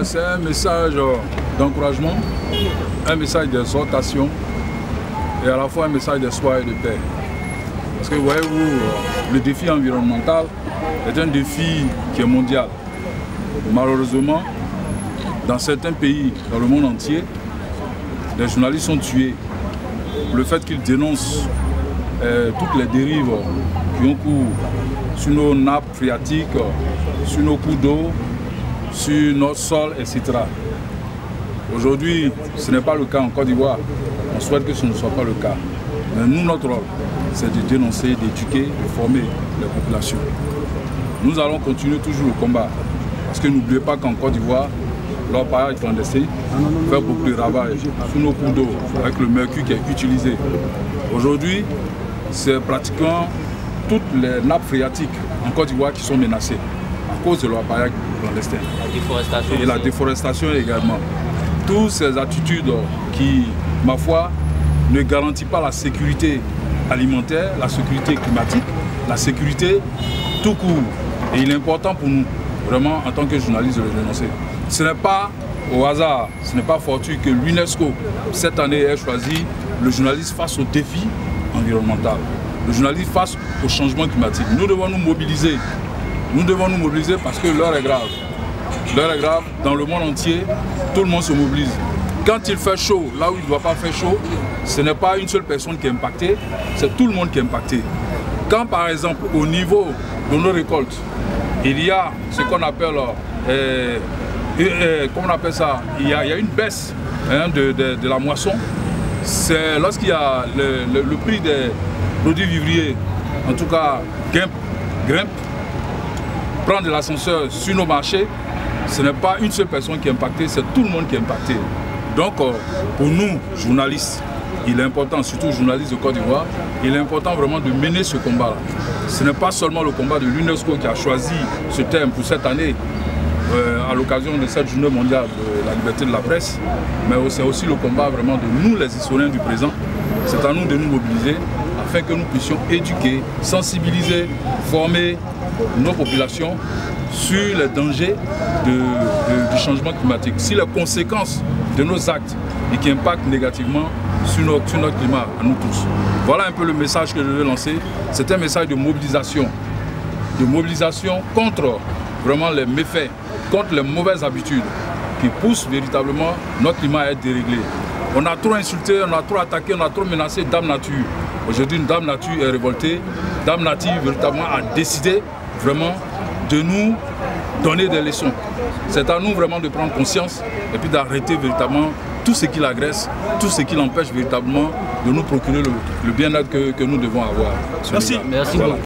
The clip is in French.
c'est un message d'encouragement, un message d'exhortation et à la fois un message d'espoir et de paix. Parce que voyez-vous, le défi environnemental est un défi qui est mondial. Malheureusement, dans certains pays, dans le monde entier, les journalistes sont tués pour le fait qu'ils dénoncent toutes les dérives qui ont cours sur nos nappes phréatiques, sur nos cours d'eau, sur notre sol, etc. Aujourd'hui, ce n'est pas le cas en Côte d'Ivoire. On souhaite que ce ne soit pas le cas. Mais nous, notre rôle, c'est de dénoncer, d'éduquer, de former les populations. Nous allons continuer toujours le combat. Parce que n'oubliez pas qu'en Côte d'Ivoire, l'orpaillage clandestin fait beaucoup de ravages sous nos cours d'eau avec le mercure qui est utilisé. Aujourd'hui, c'est pratiquement toutes les nappes phréatiques en Côte d'Ivoire qui sont menacées à cause de l'orpaillage clandestin. La déforestation. Et la déforestation également. Toutes ces attitudes qui, ma foi, ne garantissent pas la sécurité alimentaire, la sécurité climatique, la sécurité tout court. Et il est important pour nous, vraiment, en tant que journalistes, de le dénoncer. Ce n'est pas au hasard, ce n'est pas fortuit que l'UNESCO, cette année, ait choisi le journaliste face au défi environnemental, le journaliste face au changement climatique. Nous devons nous mobiliser. Nous devons nous mobiliser parce que l'heure est grave. L'heure est grave. Dans le monde entier, tout le monde se mobilise. Quand il fait chaud, là où il ne doit pas faire chaud, ce n'est pas une seule personne qui est impactée, c'est tout le monde qui est impacté. Quand par exemple, au niveau de nos récoltes, il y a ce qu'on appelle, comment on appelle ça, il y a une baisse de la moisson. C'est lorsqu'il y a le prix des produits vivriers, en tout cas grimpe, prend de l'ascenseur sur nos marchés, ce n'est pas une seule personne qui est impactée, c'est tout le monde qui est impacté. Donc pour nous, journalistes, il est important, surtout journalistes de Côte d'Ivoire, il est important vraiment de mener ce combat-là. Ce n'est pas seulement le combat de l'UNESCO qui a choisi ce thème pour cette année, à l'occasion de cette journée mondiale de la liberté de la presse, mais c'est aussi le combat vraiment de nous, les historiens du présent. C'est à nous de nous mobiliser afin que nous puissions éduquer, sensibiliser, former nos populations sur les dangers du changement climatique, sur les conséquences de nos actes et qui impactent négativement sur notre climat, à nous tous. Voilà un peu le message que je veux lancer. C'est un message de mobilisation contre vraiment les méfaits, contre les mauvaises habitudes qui poussent véritablement notre climat à être déréglé. On a trop insulté, on a trop attaqué, on a trop menacé Dame Nature. Aujourd'hui, Dame Nature est révoltée. Dame Nature véritablement a décidé vraiment de nous donner des leçons. C'est à nous vraiment de prendre conscience et puis d'arrêter véritablement tout ce qui l'agresse, tout ce qui l'empêche véritablement de nous procurer le bien-être que nous devons avoir. Merci. Merci beaucoup.